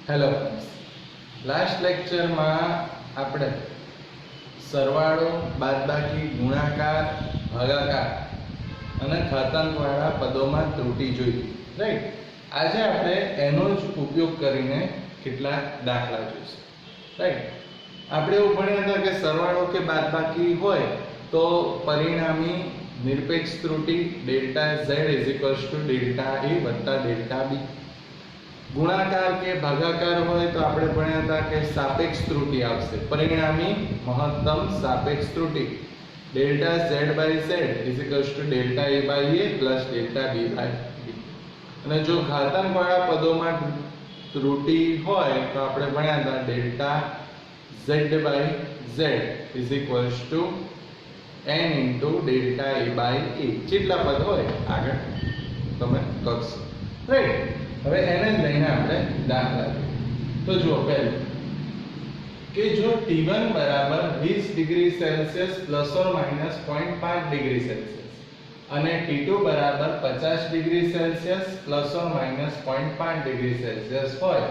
Hello friends, last લેક્ચરમાં આપણે સરવાળો, બાદબાકી, ગુણાકાર, ભાગાકાર અને ઘાતાંકવાળા પદોમાં ત્રુટી જોઈ, રાઈટ. આજે આપણે એનો જ ઉપયોગ કરીને કેટલાક દાખલા જોઈશું, રાઈટ. આપણે એવું ભણ્યા હતા કે સરવાળો કે બાદબાકી હોય તો પરિણામી નિરપેક્ષ ત્રુટિ ડેલ્ટા z ડેલ્ટા a વત્તા ડેલ્ટા b. ગુણાકાર કે ભાગાકાર હોય તો આપણે ભણ્યા હતા કે સાપેક્ષ ત્રુટિ આવશે, પરિણામી મહત્તમ સાપેક્ષ ત્રુટિ ડેલ્ટા z ડેલ્ટા a પ્લસ ડેલ્ટા b. અને જો ઘાતાંકવાળા પદોમાં ત્રુટિ હોય તો આપણે ભણ્યા હતા delta z n into delta a. જેટલા પદ હોય આગળ તમે કરશો, રાઈટ. હવે એને જ લઈને આપણે દાખલા જોઈએ. તો જુઓ, પહેલું કે જો T1 બરાબર 20 degree Celsius plus or minus 0.5 degree Celsius અને T2 બરાબર 50 degree Celsius plus or minus 0.5 degree Celsius હોય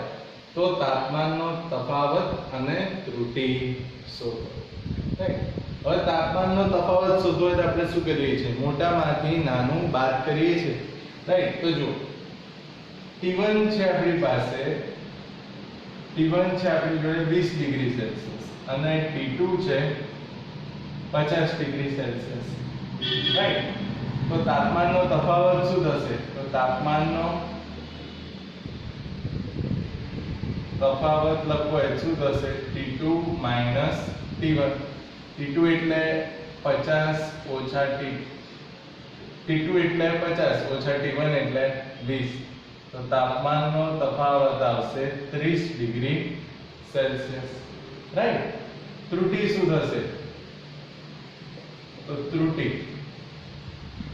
તો તાપમાનનો તફાવત અને ત્રુટિ શોધો, રાઈટ. હવે તાપમાનનો તફાવત શોધવો એટલે આપણે શું કરીએ છીએ? મોટામાંથી નાનું બાદ કરીએ છીએ, રાઈટ. તો જુઓ, T1 છે આપણી પાસે, T1 છે આપણી જોડે 20 ડિગ્રી સેલ્સિયસ અને T2 છે 50 ડિગ્રી સેલ્સિયસ, રાઈટ. તો તાપમાનનો તફાવત શું થશે? તો તાપમાનનો તફાવત લખવો હોય શું થશે? T2 minus T1. T2 એટલે 50 ઓછા T2 એટલે 50 ઓછા T1 એટલે 20. તો તાપમાનનો તફાવત આવશે 30 ડિગ્રી સેલ્સિયસ, રાઈટ. ત્રુટિ શું થશે? તો ત્રુટિ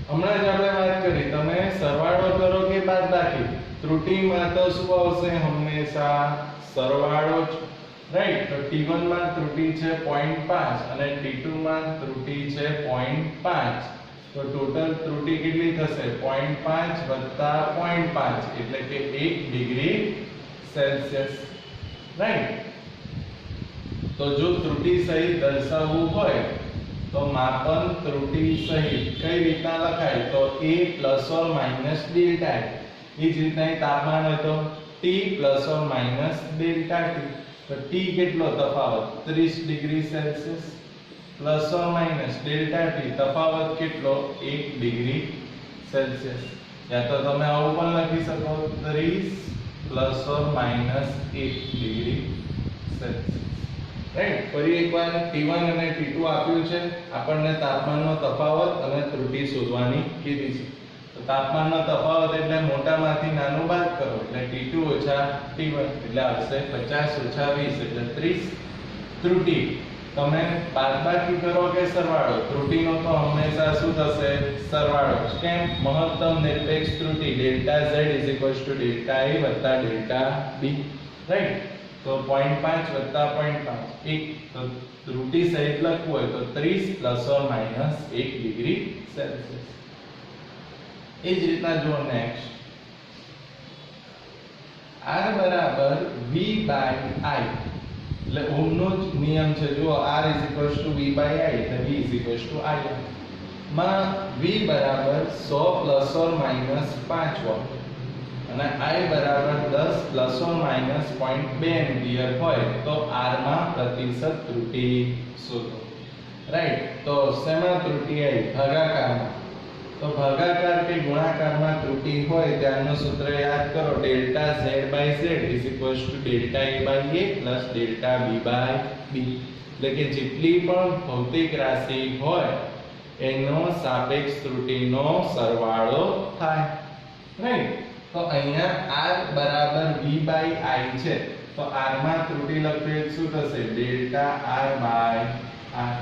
હમણાં જ આપણે વાત કરી, તમે સરવાળો કરો કે બાદબાકી, ત્રુટિમાં તો શું આવશે? હંમેશા સરવાળો જ, રાઈટ. તો T1 માં ત્રુટિ છે 0.5 અને T2 માં ત્રુટિ છે 0.5. તો ટોટલ ત્રુટિ કેટલી થશે? 0.5 વત્તા 0.5 એટલે કે 1 ડિગ્રી સેલ્સિયસ, રાઈટ. તો જો ત્રુટિ સહિત દર્શાવવું હોય તો માપન ત્રુટિ સહિત કઈ રીતના લખાય? તો a plus or minus delta t. એ જ રીતના તાપમાન હોય તો T plus or minus delta t. તો T કેટલો તફાવત? 30 degree Celsius plus or minus delta t તફાવત કેટલો? 1 ડિગ્રી સેલ્સિયસ. યા તો તમે આવું પણ લખી શકો, 30 plus or minus 1 degree Celsius, right. ફરી એકવાર T1 અને T2 આપ્યું છે, આપણને તાપમાનનો તફાવત અને ત્રુટિ શોધવાની કીધી છે. તો તાપમાનનો તફાવત એટલે મોટામાંથી નાનું બાદ કરો એટલે T2 ઓછા T1 એટલે આવશે 50 ઓછા 20 એટલે 30. ત્રુટિ તમે બાદબાકી કરો કે સરવાળો, ત્રુટિનો તો હંમેશા શું થશે? સરવાળો. કેમ? મહત્તમ નિરપેક્ષ ત્રુટિ ડેલ્ટા z ડેલ્ટા a વત્તા ડેલ્ટા b, રાઈટ. તો 0.5 વત્તા 0.5 1. તો ત્રુટિ સહિત લખવું હોય તો 30 plus or minus 1 degree Celsius. એ જ રીતના જો નેક્સ્ટ, r બરાબર v બાય i એટલે ઓહમનો જ નિયમ છે. જો r v બાય i એટલે v i માં v બરાબર 100 પ્લસ ઓર માઈનસ 5 વોટ અને i બરાબર 10 પ્લસ ઓર માઈનસ 0.2 એમ્પિયર હોય તો r માં પ્રતિશત ત્રુટિ શોધો, રાઈટ. તો શેમાં ત્રુટિ આવી? ભાગાકારમાં. તો ભાગાકાર કે ગુણાકારમાં ત્રુટિ હોય ત્યારનું સૂત્ર યાદ કરો, ડેલ્ટા z ડેલ્ટા a પ્લસ ડેલ્ટા b. એટલે કે જેટલી પણ ભૌતિક રાશિ હોય એનો સાપેક્ષ ત્રુટિનો સરવાળો થાય, રાઈટ. તો અહીંયા r બરાબર v બાય i છે તો r માં ત્રુટિ લખીએ શું થશે? Delta r by r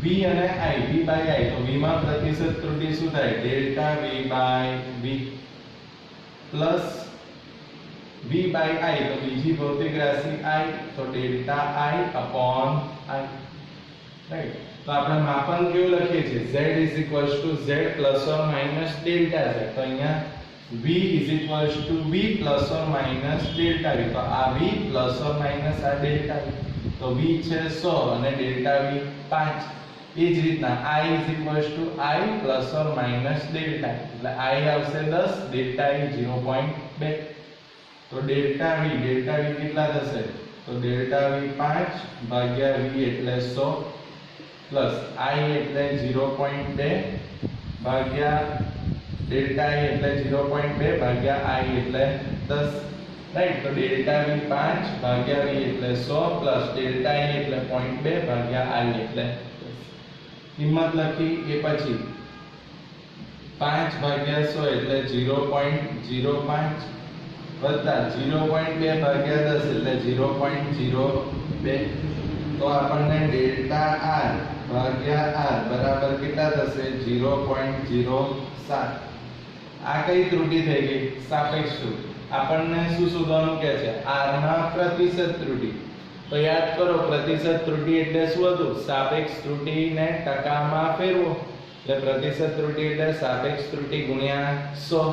v અને i, v બાય i. તો v માં પ્રતિશત ત્રુટિ શું થાય? Delta v by v plus v by i. તો બીજી ભૌતિક રાશિ i તો delta i upon i, right. તો આપણે માપન કેવું લખીએ છીએ? z z plus or minus delta z. તો અહીંયા v is equals to v plus or minus delta v. તો આ v plus or minus આ delta v. તો v છે 100 અને delta v 5. એ જ રીતના I is equals to I plus or minus delta. એટલે I આવશે 10, delta e 0.2. તો delta v કેટલા થશે? તો delta v 5 ભાગ્યા v એટલે 100 પ્લસ I એટલે 0.2 ભાગ્યા delta e એટલે 0.2 ભાગ્યા I એટલે 10, રાઈટ? તો delta v 5 ભાગ્યા v એટલે 100 પ્લસ delta e એટલે 0.2 ભાગ્યા I એટલે 10. કિંમત લખી એ પછી 5 ભાગ્યા 100 એટલે 0.05 વત્તા 0.2 ભાગ્યા 10 એટલે 0.02. તો આપણને ડેલ્ટા r ભાગ્યા r બરાબર કેટલા થશે? 0.07. આ કઈ ત્રુટી થઈ ગઈ? સાપેક્ષ ત્રુટી. આપણને શું શોધવાનું કહે છે? r ના પ્રતિશત ત્રુટી. તો યાદ કરો, પ્રતિશત ત્રુટી એટલે શું હતું? સાપેક્ષ ત્રુટીને ટકામાં ફેરવો. એટલે પ્રતિશત ત્રુટી એટલે સાપેક્ષ ત્રુટી ગુણ્યા 100.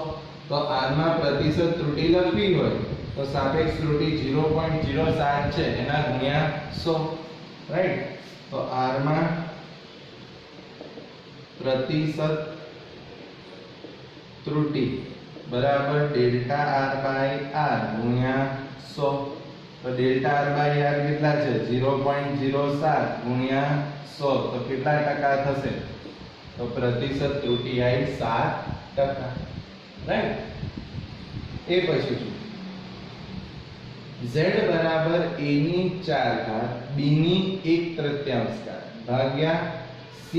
તો r માં પ્રતિશત ત્રુટી લખવી હોય તો સાપેક્ષ ત્રુટી 0.07 છે એના ગુણ્યા 100, રાઈટ? તો r માં પ્રતિશત ત્રુટી બરાબર ડેલ્ટા r બાય r ગુણ્યા 100. તો ડેલ્ટા r બાય r કેટલા છે? 0.07 ગુણ્યા 100. તો કેટલા ટકા થશે? તો પ્રતિશત ત્રુટી આવી 7%, રાઈટ? એ પછી z બરાબર a ની 4 ઘાત b ની 1/3 ભાગ્યા c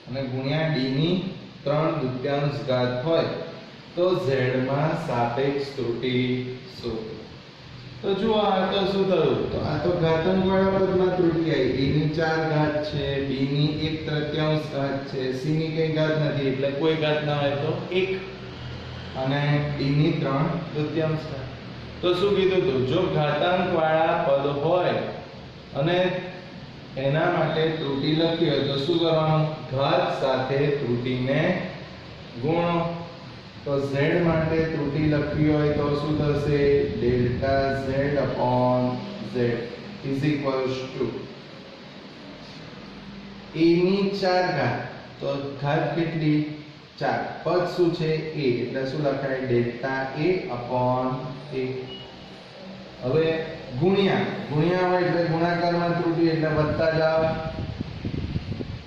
અને ગુણ્યા d ની 3/2 ઘાત હોય તો z માં સાપેક્ષ ત્રુટી શોધો. તો જો આ તો શું થયું? તો આ તો ઘાતાંક વાળા પદમાં ત્રુટી આવી. a ની 4 ઘાત છે, b ની 1/3 ઘાત છે, c ની કઈ ઘાત નથી એટલે કોઈ ઘાત ના હોય તો 1 અને d ની 3/2 ઘાત. તો શું કીધું હતું? જો ઘાતાંક વાળા પદ હોય અને એના માટે ત્રુટી લખી હોય તો શું કરવાનું? ઘાત સાથે ત્રુટીને ગુણો. તો z માટે ત્રુટી લખવી હોય તો શું થશે? Delta z upon z is equals to a ની 4 ઘાત. તો ઘાત કેટલી? 4. પદ શું છે? a. એટલે શું લખાય? Delta a upon a. હવે ગુણ્યા હોય એટલે ગુણાકારમાં ત્રુટી એટલે વધતા જાવ.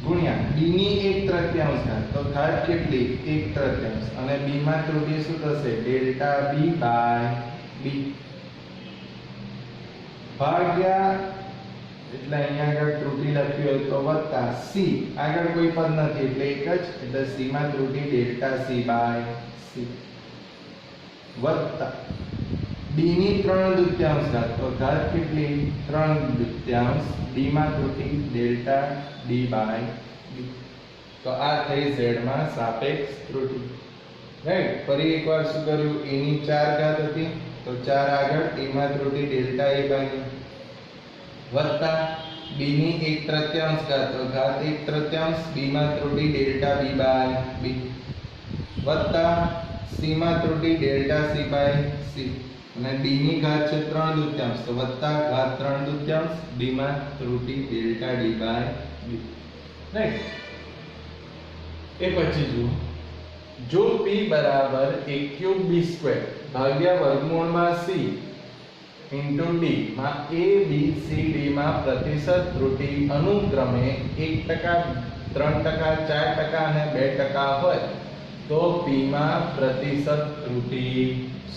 ગુણ્યા b ની 1/3 ઘાત. તો ઘાત કેટલી? 1/3 અને b માં ત્રુટી શું થશે? ડેલ્ટા b બાય b ભાગ્યા એટલે અહીંયા આગળ ત્રુટી લખી હોય તો વત્તા c. આગળ કોઈ પદ નથી એટલે એક જ, એટલે c માં ત્રુટી ડેલ્ટા c બાય c વત્તા d ની 3/2 ઘાત. તો ઘાત કેટલી? 3/2. d માં ત્રુટી ડેલ્ટા d બાય d. તો આ થઈ z માં સાપેક્ષ ત્રુટી, રાઈટ? ફરી એકવાર શું કર્યું? a ની 4 ઘાત હતી તો 4 આગળ, d માં ત્રુટી ડેલ્ટા a બાય વત્તા b ની 1/3 ઘાત. તો ઘાત 1/3, b માં ત્રુટી ડેલ્ટા b બાય b વત્તા c માં ત્રુટી ડેલ્ટા c બાય c અને d ની ઘાત છે 3/2 તો વત્તા ઘાત 3/2, d માં ત્રુટી delta d by b, right? એ પછી જો p બરાબર a³ b² ભાગ્યા વર્ગમૂળમાં c ઇન્ટુ d માં a b c d માં પ્રતિશત ત્રુટી અનુક્રમે 1%, 3%, 4% અને 2% હોય તો p માં પ્રતિશત ત્રુટી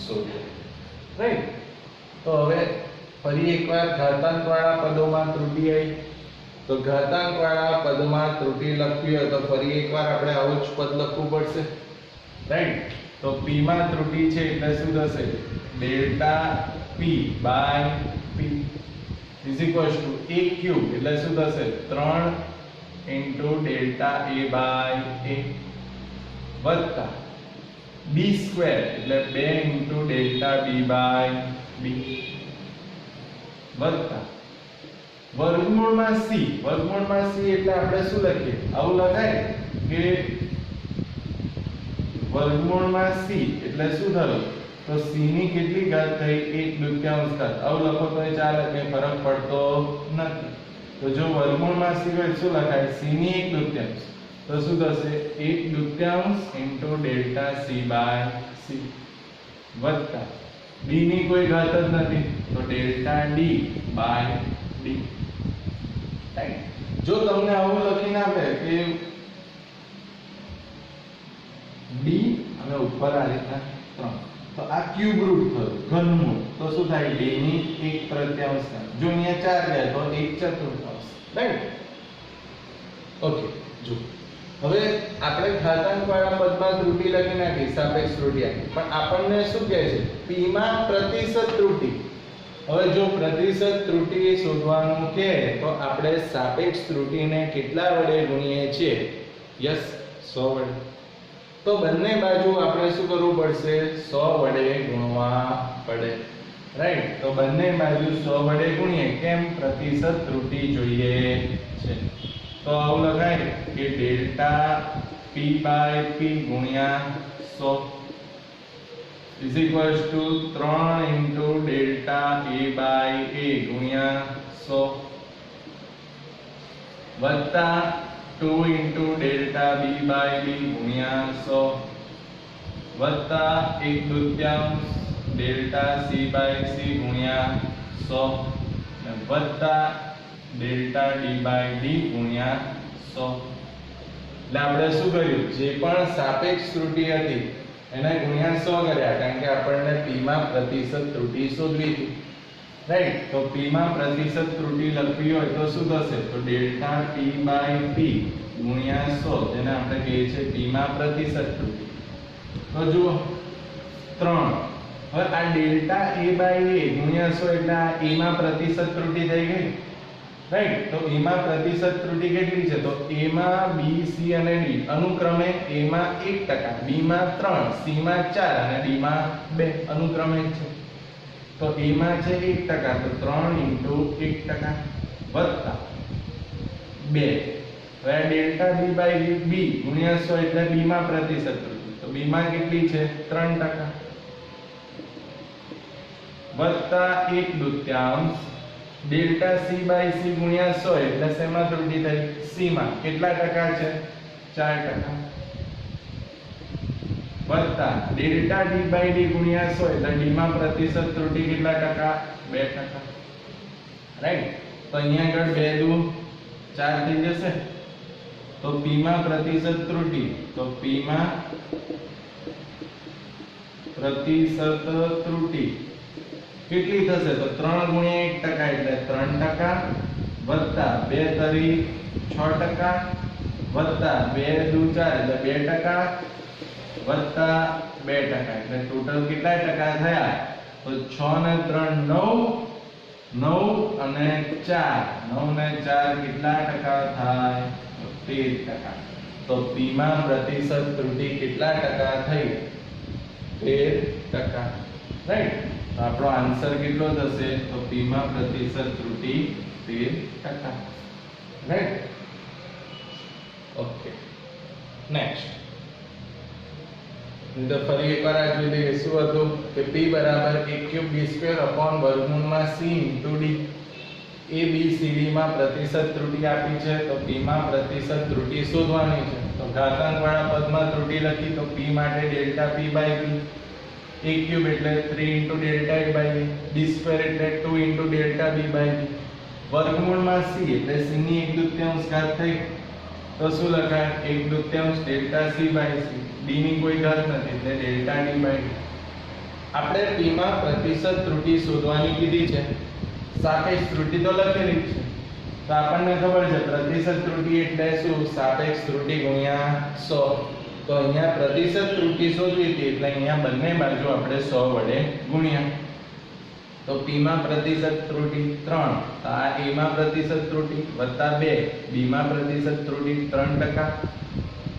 શોધો, રાઈટ? તો હવે ફરી એકવાર ઘાતાંક વાળા પદોમાં ત્રુટી આવી. તો ઘાતાંક વાળા પદમાં ત્રુટી લખવી હોય તો ફરી એકવાર આપણે આવું જ પદ લખવું પડશે, રાઈટ? તો p માં ત્રુટી છે એટલે શું થશે? Delta p by p is equals to a³ એટલે શું થશે? 3 into delta a by a વત્તા b² એટલે 2 into delta b by b વત્તા વર્ગમૂળમાં c. વર્ગમૂળમાં c એટલે આપણે શું લખીએ? આવું લખાય કે વર્ગમૂળમાં c એટલે શું થયું તો c ની કેટલી ઘાત થઈ 1/2 ઘાત આવું લખો તો ચાલે કે ફરક પડતો નથી તો જો વર્ગમૂળમાં c હોય શું લખાય c ની 1/2 તો શું થશે 1/2 ડેલ્ટા c બાય c વત્તા d ની કોઈ ઘાત જ નથી તો delta d by d right જો તમને આવું લખીને આપે કે d અને ઉપર આ રીતના 3 તો આ ક્યુબ રૂટ થયું ઘનમૂળ તો શું થાય d ની 1/3 જો અહીંયા 4 જાય તો 1/4 રાઈટ ઓકે જો હવે આપણે ઘાતાંકવાળા પદમાં ત્રુટિ લખી નાખી સાપેક્ષ ત્રુટિ આપી પણ આપણને શું કહે છે p માં પ્રતિશત ત્રુટિ હવે જો પ્રતિશત ત્રુટિ શોધવાનું કે તો આપણે સાપેક્ષ ત્રુટિને કેટલા વડે ગુણીએ છીએ યસ 100 વડે તો બંને બાજુ આપણે શું કરવું પડશે 100 વડે ગુણવા પડે રાઈટ તો બંને બાજુ 100 વડે ગુણીએ કેમ પ્રતિશત ત્રુટિ જોઈએ છે તો આવું લખાય કે ડેલ્ટા p બાય p ગુણ્યા 100 is equals to 3 into delta a by a ગુણ્યા 100 વત્તા 2 into delta b by b ગુણ્યા 100 વત્તા 1/2 delta c by c ગુણ્યા 100 અને વત્તા delta d by d ગુણ્યા 100 એટલે આપણે શું કર્યું જે પણ સાપેક્ષ ત્રુટિ હતી એને ગુણ્યા 100 કર્યા કારણ કે આપણને p માં પ્રતિશત ત્રુટિ શોધવી હતી રાઈટ તો p માં પ્રતિશત ત્રુટિ લખવી હોય તો શું થશે તો ડેલ્ટા p બાય p ગુણ્યા 100 જેને આપણે કહીએ છીએ p માં પ્રતિશત ત્રુટિ તો જુઓ 3 હવે આ ડેલ્ટા a બાય a ગુણ્યા 100 એટલે આ a માં પ્રતિશત ત્રુટિ થઈ ગઈ રાઈટ તો a માં પ્રતિશત ત્રુટિ કેટલી છે તો a માં b c અને d અનુક્રમે a માં 1% b માં 3 c માં 4 અને d માં 2 અનુક્રમે છે તો a માં છે 1% તો 3 1% વત્તા 2 હવે ડેલ્ટા b બાય b ગુણ્યા 100 એટલે b માં પ્રતિશત ત્રુટિ તો b માં કેટલી છે 3% વત્તા 1/2 ડેલ્ટા c બાય c ગુણ્યા 100 એટલે શેમાં ત્રુટિ થઈ c માં કેટલા ટકા છે 4% વત્તા ડેલ્ટા d બાય d ગુણ્યા 100 એટલે d માં પ્રતિશત ત્રુટિ કેટલા ટકા 2% રાઈટ તો અહીંયા આગળ 2 દુ 4 થઈ જશે તો p માં પ્રતિશત ત્રુટિ તો p માં પ્રતિશત ત્રુટિ કેટલી થશે તો 3 ગુણ્યા 1% એટલે 3% વત્તા 2 તરી 6% વત્તા 2 દુ 4 એટલે 2% વત્તા 2% એટલે ટોટલ કેટલા ટકા થયા તો 6 ને 3 9 અને 4 9 ને 4 કેટલા ટકા થાય 13% તો p માં પ્રતિશત ત્રુટિ કેટલા ટકા થઈ 13% રાઈટ તો આપણો આન્સર કેટલો થશે તો p માં પ્રતિશત ત્રુટિ 13% રાઈટ ઓકે નેક્સ્ટ તો ફરી એકવાર આ જોઈ લઈએ શું હતું કે p બરાબર 1/3 b² અપોન વર્ગમૂળમાં c * d a b c d માં પ્રતિશત ત્રુટિ આપી છે તો p માં પ્રતિશત ત્રુટિ શોધવાની છે તો ઘાતાંકવાળા પદમાં ત્રુટિ લખી તો p માટે delta p by p a³ એટલે 3 delta a by b d² એટલે 2 delta b by b વર્ગમૂળમાં c એટલે c ની 1/2 ઘાત થઈ તો શું લખાય 1/2 delta c by c d ની કોઈ ઘાત નથી એટલે ડેલ્ટા d બાય d આપણે p માં પ્રતિશત ત્રુટિ શોધવાની કીધી છે સાપેક્ષ ત્રુટિ તો લખેલી છે તો આપણને ખબર છે પ્રતિશત ત્રુટિ એટલે શું સાપેક્ષ ત્રુટિ ગુણ્યા 100 તો અહીંયા પ્રતિશત ત્રુટિ શોધવી હતી એટલે અહીંયા બંને બાજુ આપણે 100 વડે ગુણ્યા તો p માં પ્રતિશત ત્રુટિ 3 તો આ a માં પ્રતિશત ત્રુટિ વત્તા 2 b માં પ્રતિશત ત્રુટિ 3%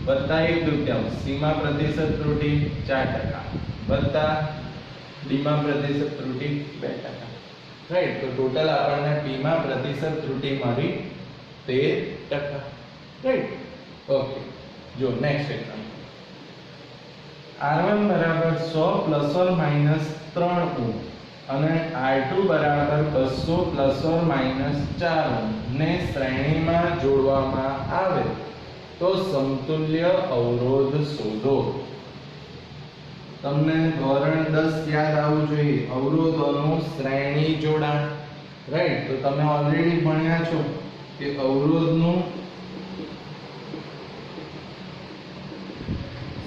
વત્તા 1/2 c માં પ્રતિશત ત્રુટિ 4% વત્તા d માં પ્રતિશત ત્રુટિ 2% રાઈટ તો ટોટલ આપણને p માં પ્રતિશત ત્રુટિ મળી 13% રાઈટ ઓકે જો નેક્સ્ટ એક્ઝામ્પલ R1 બરાબર 100 પ્લસ ઓર માઈનસ 3 ઓહ્મ અને R2 બરાબર 200 પ્લસ ઓર માઈનસ 4 ઓહ્મ ને શ્રેણીમાં જોડવામાં આવે તો સમતુલ્ય અવરોધ શોધો. તમને ધોરણ 10 યાદ આવવું જોઈએ, અવરોધોનું શ્રેણી જોડાણ. રાઈટ, તો તમે ઓલરેડી ભણ્યા છો કે અવરોધનું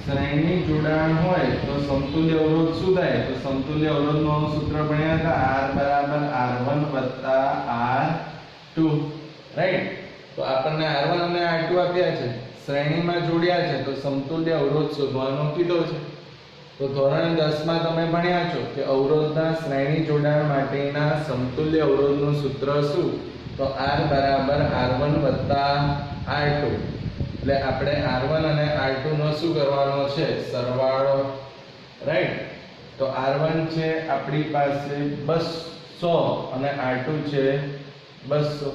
શ્રેણી જોડાણ હોય તો સમતુલ્ય અવરોધ શું થાય? તો સમતુલ્ય અવરોધનું સૂત્ર ભણ્યા હતા, R બરાબર R1 R2. રાઈટ, તો આપણને R1 અને R2 આપ્યા છે, શ્રેણીમાં જોડ્યા છે, તો સમતુલ્ય અવરોધ શોધવાનો કીધો છે. તો ધોરણ 10 માં તમે ભણ્યા છો કે અવરોધના શ્રેણી જોડાણ માટેના સમતુલ્ય અવરોધનું સૂત્ર શું? તો R બરાબર R1 R2. એટલે આપણે R1 અને R2 નો શું કરવાનો છે? સરવાળો. રાઈટ, તો R1 છે આપણી પાસે 200 અને R2 છે 200.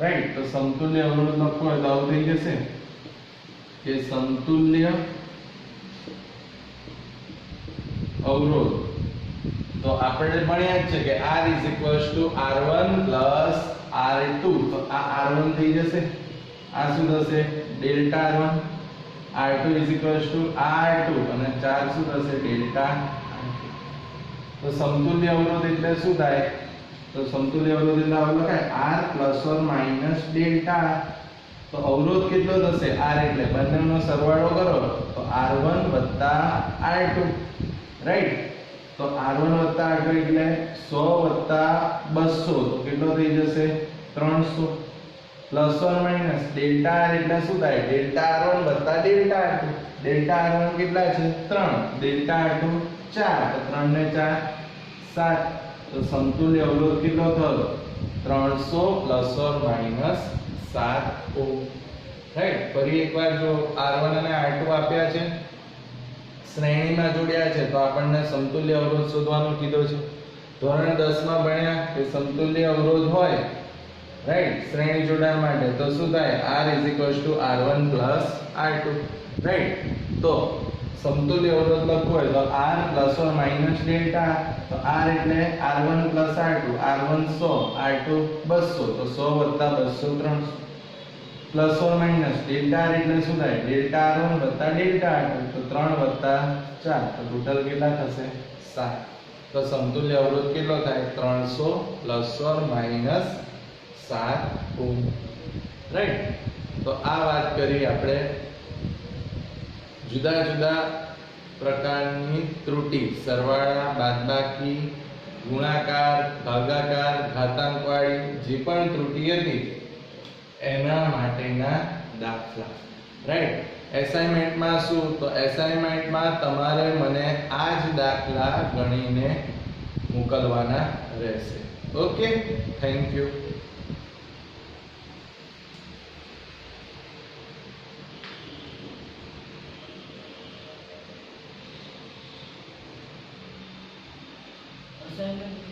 રાઈટ, તો સમતુલ્ય અવરોધ લખવો હોય તો આવું થઈ જશે કે સમતુલ્ય અવરોધ. તો આપણે ભણ્યા જ છે કે R R1 R2. તો આ R1 થઈ જશે, આ શું થશે? Delta R1. R2 R2 અને 4 શું થશે? ડેલ્ટા. તો સમતુલ્ય અવરોધ એટલે શું થાય? તો સમતુલ્ય અવરોધ એટલે આવું લખાય R plus or minus delta. તો અવરોધ કેટલો થશે? R એટલે બંનેનો સરવાળો કરો તો R1 R2. રાઈટ, તો R1 R2 એટલે 100 200 તો કેટલો થઈ જશે? 300. Plus or minus delta R એટલે શું થાય? Delta R1 delta R2. Delta R1 કેટલા છે? 3. Delta R2 4. તો 3 ને 4 7. તો સમતુલ્ય અવરોધ કેટલો થયો? 300 plus or minus 7 ohm. Right, ફરી એકવાર જો R1 અને R2 આપ્યા છે, શ્રેણીમાં જોડ્યા છે, તો આપણને સમતુલ્ય અવરોધ શોધવાનો કીધો છે. ધોરણ 10 માં ભણ્યા કે સમતુલ્ય અવરોધ હોય, રાઈટ, શ્રેણી જોડાણ માટે તો શું થાય? R R1 R2. રાઈટ, તો સમતુલ્ય અવરોધ લખવું હોય તો R plus or minus delta. તો R એટલે R1 R2. R1 100, R2 200. તો 100 200 300. Plus or minus delta R એટલે શું થાય? Delta R1 delta R2. તો 3 4. તો ટોટલ કેટલા થશે? 7. તો સમતુલ્ય અવરોધ કેટલો થાય? 300 plus or minus 7 ohm. Right, તો આ વાત કરી આપણે જુદા જુદા પ્રકારની ત્રુટિ, સરવાળા, બાદબાકી, ગુણાકાર, ભાગાકાર, ઘાતાંકવાળી જે પણ ત્રુટિ હતી એના માટેના દાખલા. રાઈટ, એસાઇનમેન્ટમાં શું? તો એસાઇનમેન્ટમાં તમારે મને આ જ દાખલા ગણીને મોકલવાના રહેશે. Okay, thank you.